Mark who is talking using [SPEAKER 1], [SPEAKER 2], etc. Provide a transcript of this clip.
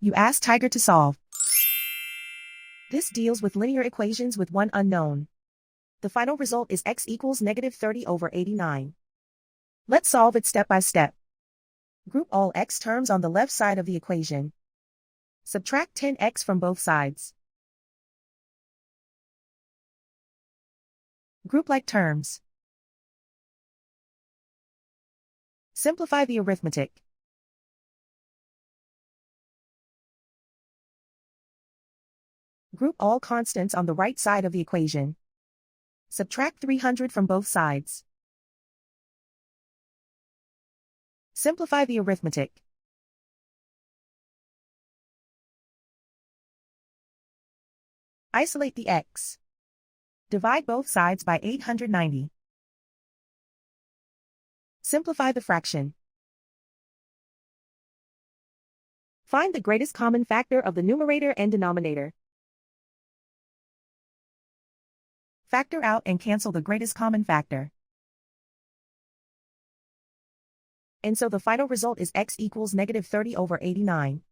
[SPEAKER 1] You ask Tiger to solve. This deals with linear equations with one unknown. The final result is x equals -30/89. Let's solve it step by step. Group all x terms on the left side of the equation. Subtract 10x from both sides. Group like terms. Simplify the arithmetic. Group all constants on the right side of the equation. Subtract 300 from both sides. Simplify the arithmetic. Isolate the x. Divide both sides by 890. Simplify the fraction. Find the greatest common factor of the numerator and denominator. Factor out and cancel the greatest common factor. And so the final result is x equals -30/89.